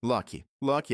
Loki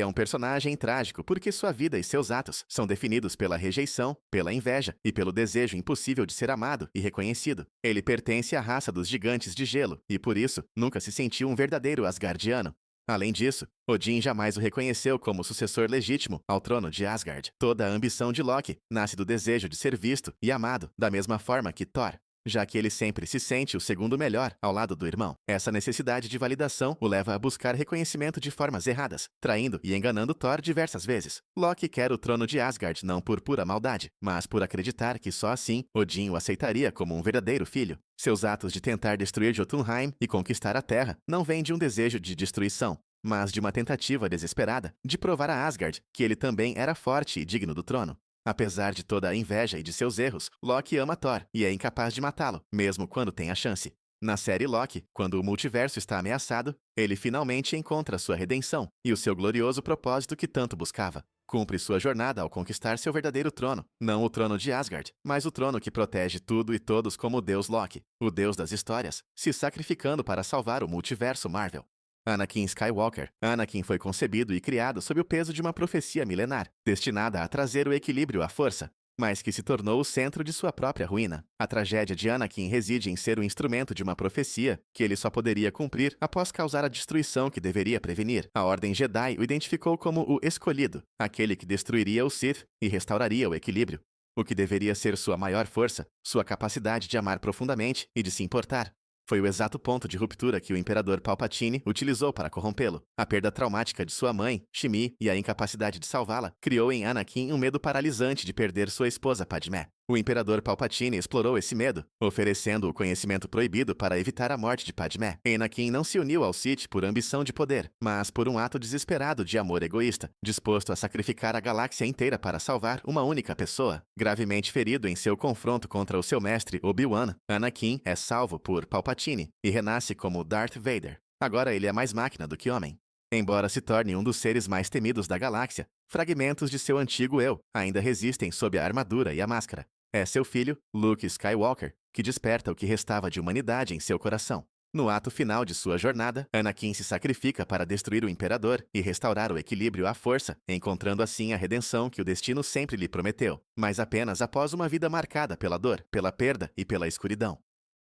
é um personagem trágico porque sua vida e seus atos são definidos pela rejeição, pela inveja e pelo desejo impossível de ser amado e reconhecido. Ele pertence à raça dos gigantes de gelo e, por isso, nunca se sentiu um verdadeiro Asgardiano. Além disso, Odin jamais o reconheceu como sucessor legítimo ao trono de Asgard. Toda a ambição de Loki nasce do desejo de ser visto e amado, da mesma forma que Thor, já que ele sempre se sente o segundo melhor ao lado do irmão. Essa necessidade de validação o leva a buscar reconhecimento de formas erradas, traindo e enganando Thor diversas vezes. Loki quer o trono de Asgard não por pura maldade, mas por acreditar que só assim Odin o aceitaria como um verdadeiro filho. Seus atos de tentar destruir Jotunheim e conquistar a Terra não vêm de um desejo de destruição, mas de uma tentativa desesperada de provar a Asgard que ele também era forte e digno do trono. Apesar de toda a inveja e de seus erros, Loki ama Thor e é incapaz de matá-lo, mesmo quando tem a chance. Na série Loki, quando o multiverso está ameaçado, ele finalmente encontra sua redenção e o seu glorioso propósito que tanto buscava. Cumpre sua jornada ao conquistar seu verdadeiro trono, não o trono de Asgard, mas o trono que protege tudo e todos como o deus Loki, o deus das histórias, se sacrificando para salvar o multiverso Marvel. Anakin Skywalker. Anakin foi concebido e criado sob o peso de uma profecia milenar, destinada a trazer o equilíbrio à força, mas que se tornou o centro de sua própria ruína. A tragédia de Anakin reside em ser o instrumento de uma profecia que ele só poderia cumprir após causar a destruição que deveria prevenir. A Ordem Jedi o identificou como o escolhido, aquele que destruiria os Sith e restauraria o equilíbrio. O que deveria ser sua maior força, sua capacidade de amar profundamente e de se importar. Foi o exato ponto de ruptura que o Imperador Palpatine utilizou para corrompê-lo. A perda traumática de sua mãe, Shmi, e a incapacidade de salvá-la criou em Anakin um medo paralisante de perder sua esposa Padmé. O Imperador Palpatine explorou esse medo, oferecendo o conhecimento proibido para evitar a morte de Padmé. Anakin não se uniu ao Sith por ambição de poder, mas por um ato desesperado de amor egoísta, disposto a sacrificar a galáxia inteira para salvar uma única pessoa. Gravemente ferido em seu confronto contra o seu mestre Obi-Wan, Anakin é salvo por Palpatine e renasce como Darth Vader. Agora ele é mais máquina do que homem. Embora se torne um dos seres mais temidos da galáxia, fragmentos de seu antigo eu ainda resistem sob a armadura e a máscara. É seu filho, Luke Skywalker, que desperta o que restava de humanidade em seu coração. No ato final de sua jornada, Anakin se sacrifica para destruir o Imperador e restaurar o equilíbrio à força, encontrando assim a redenção que o destino sempre lhe prometeu, mas apenas após uma vida marcada pela dor, pela perda e pela escuridão.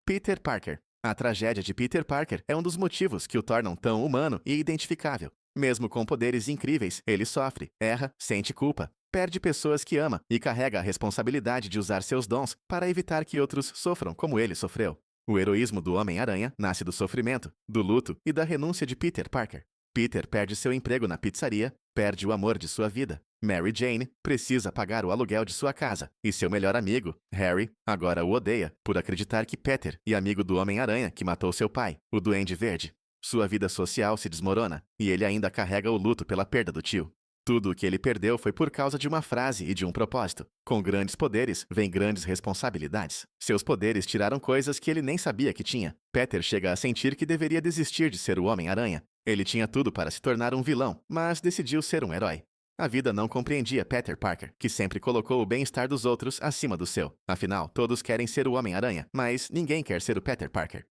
Peter Parker. A tragédia de Peter Parker é um dos motivos que o tornam tão humano e identificável. Mesmo com poderes incríveis, ele sofre, erra, sente culpa, perde pessoas que ama e carrega a responsabilidade de usar seus dons para evitar que outros sofram como ele sofreu. O heroísmo do Homem-Aranha nasce do sofrimento, do luto e da renúncia de Peter Parker. Peter perde seu emprego na pizzaria, perde o amor de sua vida. Mary Jane precisa pagar o aluguel de sua casa, e seu melhor amigo, Harry, agora o odeia por acreditar que Peter é amigo do Homem-Aranha que matou seu pai, o Duende Verde. Sua vida social se desmorona, e ele ainda carrega o luto pela perda do tio. Tudo o que ele perdeu foi por causa de uma frase e de um propósito. Com grandes poderes, vem grandes responsabilidades. Seus poderes tiraram coisas que ele nem sabia que tinha. Peter chega a sentir que deveria desistir de ser o Homem-Aranha. Ele tinha tudo para se tornar um vilão, mas decidiu ser um herói. A vida não compreendia Peter Parker, que sempre colocou o bem-estar dos outros acima do seu. Afinal, todos querem ser o Homem-Aranha, mas ninguém quer ser o Peter Parker.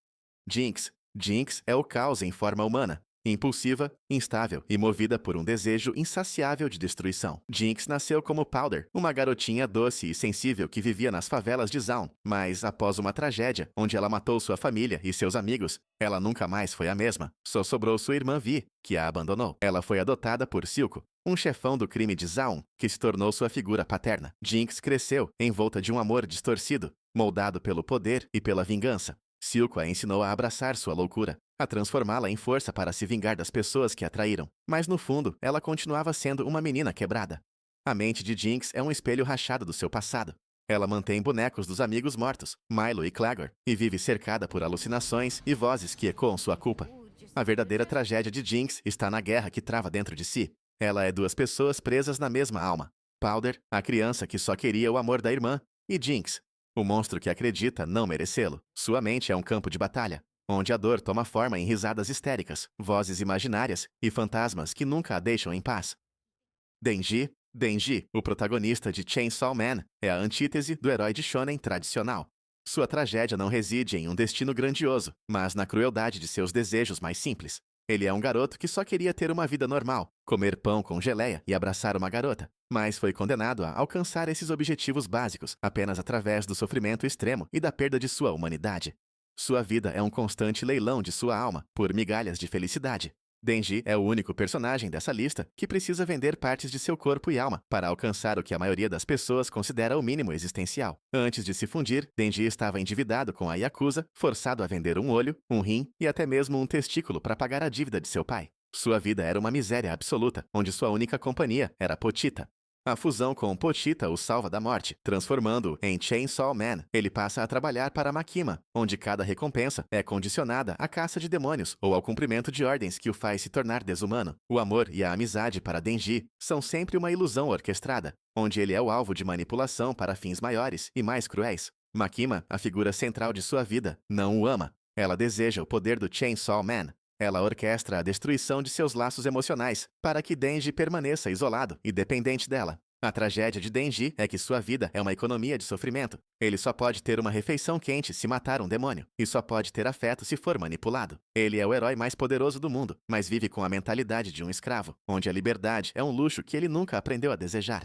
Jinx. Jinx é o caos em forma humana. Impulsiva, instável e movida por um desejo insaciável de destruição. Jinx nasceu como Powder, uma garotinha doce e sensível que vivia nas favelas de Zaun, mas após uma tragédia, onde ela matou sua família e seus amigos, ela nunca mais foi a mesma. Só sobrou sua irmã Vi, que a abandonou. Ela foi adotada por Silco, um chefão do crime de Zaun, que se tornou sua figura paterna. Jinx cresceu, envolta de um amor distorcido, moldado pelo poder e pela vingança. Silco a ensinou a abraçar sua loucura, a transformá-la em força para se vingar das pessoas que a traíram. Mas no fundo, ela continuava sendo uma menina quebrada. A mente de Jinx é um espelho rachado do seu passado. Ela mantém bonecos dos amigos mortos, Milo e Claggor, e vive cercada por alucinações e vozes que ecoam sua culpa. A verdadeira tragédia de Jinx está na guerra que trava dentro de si. Ela é duas pessoas presas na mesma alma. Powder, a criança que só queria o amor da irmã, e Jinx, o monstro que acredita não merecê-lo. Sua mente é um campo de batalha, onde a dor toma forma em risadas histéricas, vozes imaginárias e fantasmas que nunca a deixam em paz. Denji. Denji, o protagonista de Chainsaw Man, é a antítese do herói de shonen tradicional. Sua tragédia não reside em um destino grandioso, mas na crueldade de seus desejos mais simples. Ele é um garoto que só queria ter uma vida normal, comer pão com geleia e abraçar uma garota, mas foi condenado a alcançar esses objetivos básicos apenas através do sofrimento extremo e da perda de sua humanidade. Sua vida é um constante leilão de sua alma por migalhas de felicidade. Denji é o único personagem dessa lista que precisa vender partes de seu corpo e alma para alcançar o que a maioria das pessoas considera o mínimo existencial. Antes de se fundir, Denji estava endividado com a Yakuza, forçado a vender um olho, um rim e até mesmo um testículo para pagar a dívida de seu pai. Sua vida era uma miséria absoluta, onde sua única companhia era Pochita. A fusão com Pochita o salva da morte, transformando-o em Chainsaw Man. Ele passa a trabalhar para Makima, onde cada recompensa é condicionada à caça de demônios ou ao cumprimento de ordens que o faz se tornar desumano. O amor e a amizade para Denji são sempre uma ilusão orquestrada, onde ele é o alvo de manipulação para fins maiores e mais cruéis. Makima, a figura central de sua vida, não o ama. Ela deseja o poder do Chainsaw Man. Ela orquestra a destruição de seus laços emocionais para que Denji permaneça isolado e dependente dela. A tragédia de Denji é que sua vida é uma economia de sofrimento. Ele só pode ter uma refeição quente se matar um demônio, e só pode ter afeto se for manipulado. Ele é o herói mais poderoso do mundo, mas vive com a mentalidade de um escravo, onde a liberdade é um luxo que ele nunca aprendeu a desejar.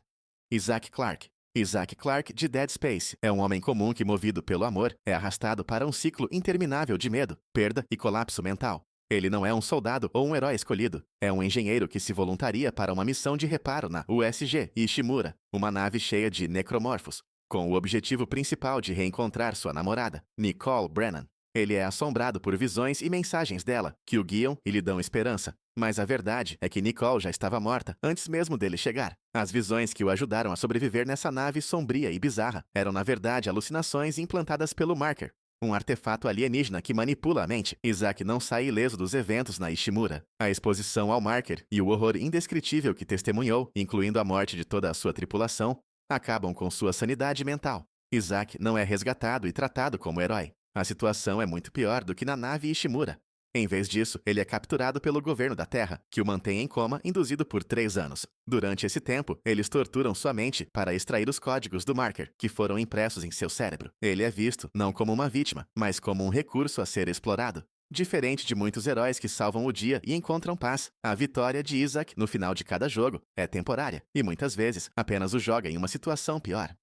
Isaac Clarke. Isaac Clarke, de Dead Space, é um homem comum que, movido pelo amor, é arrastado para um ciclo interminável de medo, perda e colapso mental. Ele não é um soldado ou um herói escolhido. É um engenheiro que se voluntaria para uma missão de reparo na USG Ishimura, uma nave cheia de necromorfos, com o objetivo principal de reencontrar sua namorada, Nicole Brennan. Ele é assombrado por visões e mensagens dela, que o guiam e lhe dão esperança. Mas a verdade é que Nicole já estava morta antes mesmo dele chegar. As visões que o ajudaram a sobreviver nessa nave sombria e bizarra eram na verdade alucinações implantadas pelo Marker, um artefato alienígena que manipula a mente. Isaac não sai ileso dos eventos na Ishimura. A exposição ao Marker e o horror indescritível que testemunhou, incluindo a morte de toda a sua tripulação, acabam com sua sanidade mental. Isaac não é resgatado e tratado como herói. A situação é muito pior do que na nave Ishimura. Em vez disso, ele é capturado pelo governo da Terra, que o mantém em coma induzido por 3 anos. Durante esse tempo, eles torturam sua mente para extrair os códigos do Marker, que foram impressos em seu cérebro. Ele é visto não como uma vítima, mas como um recurso a ser explorado. Diferente de muitos heróis que salvam o dia e encontram paz, a vitória de Isaac no final de cada jogo é temporária, e muitas vezes apenas o joga em uma situação pior.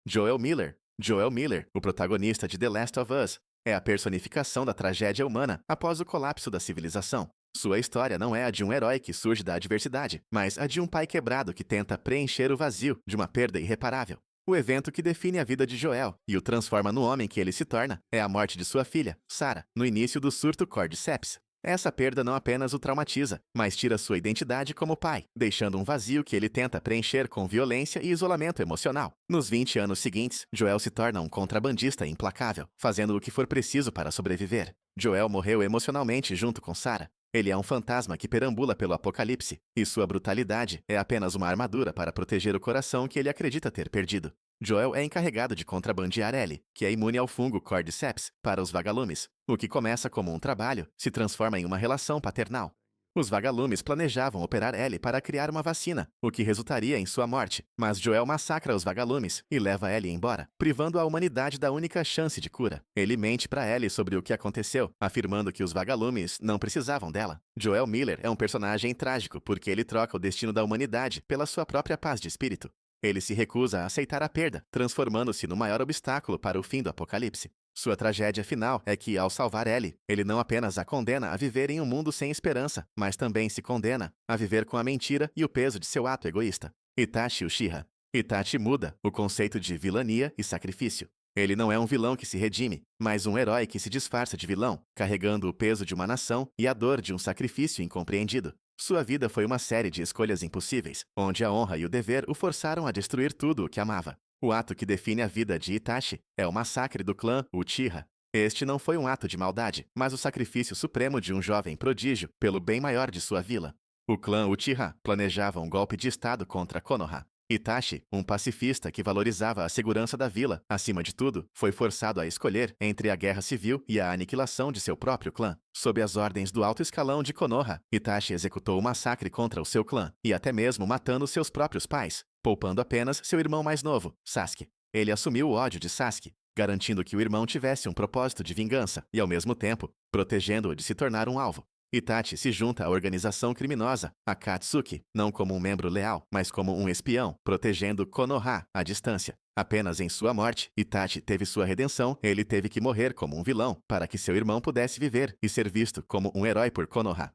Joel Miller. Joel Miller, o protagonista de The Last of Us, é a personificação da tragédia humana após o colapso da civilização. Sua história não é a de um herói que surge da adversidade, mas a de um pai quebrado que tenta preencher o vazio de uma perda irreparável. O evento que define a vida de Joel e o transforma no homem que ele se torna é a morte de sua filha, Sarah, no início do surto Cordyceps. Essa perda não apenas o traumatiza, mas tira sua identidade como pai, deixando um vazio que ele tenta preencher com violência e isolamento emocional. Nos 20 anos seguintes, Joel se torna um contrabandista implacável, fazendo o que for preciso para sobreviver. Joel morreu emocionalmente junto com Sarah. Ele é um fantasma que perambula pelo apocalipse, e sua brutalidade é apenas uma armadura para proteger o coração que ele acredita ter perdido. Joel é encarregado de contrabandear Ellie, que é imune ao fungo Cordyceps, para os vagalumes. O que começa como um trabalho se transforma em uma relação paternal. Os vagalumes planejavam operar Ellie para criar uma vacina, o que resultaria em sua morte, mas Joel massacra os vagalumes e leva Ellie embora, privando a humanidade da única chance de cura. Ele mente para Ellie sobre o que aconteceu, afirmando que os vagalumes não precisavam dela. Joel Miller é um personagem trágico porque ele troca o destino da humanidade pela sua própria paz de espírito. Ele se recusa a aceitar a perda, transformando-se no maior obstáculo para o fim do apocalipse. Sua tragédia final é que, ao salvar Ellie, ele não apenas a condena a viver em um mundo sem esperança, mas também se condena a viver com a mentira e o peso de seu ato egoísta. Itachi Uchiha. Itachi muda o conceito de vilania e sacrifício. Ele não é um vilão que se redime, mas um herói que se disfarça de vilão, carregando o peso de uma nação e a dor de um sacrifício incompreendido. Sua vida foi uma série de escolhas impossíveis, onde a honra e o dever o forçaram a destruir tudo o que amava. O ato que define a vida de Itachi é o massacre do clã Uchiha. Este não foi um ato de maldade, mas o sacrifício supremo de um jovem prodígio pelo bem maior de sua vila. O clã Uchiha planejava um golpe de estado contra Konoha. Itachi, um pacifista que valorizava a segurança da vila, acima de tudo, foi forçado a escolher entre a guerra civil e a aniquilação de seu próprio clã. Sob as ordens do alto escalão de Konoha, Itachi executou o massacre contra o seu clã, e até mesmo matando seus próprios pais, poupando apenas seu irmão mais novo, Sasuke. Ele assumiu o ódio de Sasuke, garantindo que o irmão tivesse um propósito de vingança e, ao mesmo tempo, protegendo-o de se tornar um alvo. Itachi se junta à organização criminosa, Akatsuki, não como um membro leal, mas como um espião, protegendo Konoha à distância. Apenas em sua morte, Itachi teve sua redenção, ele teve que morrer como um vilão, para que seu irmão pudesse viver e ser visto como um herói por Konoha.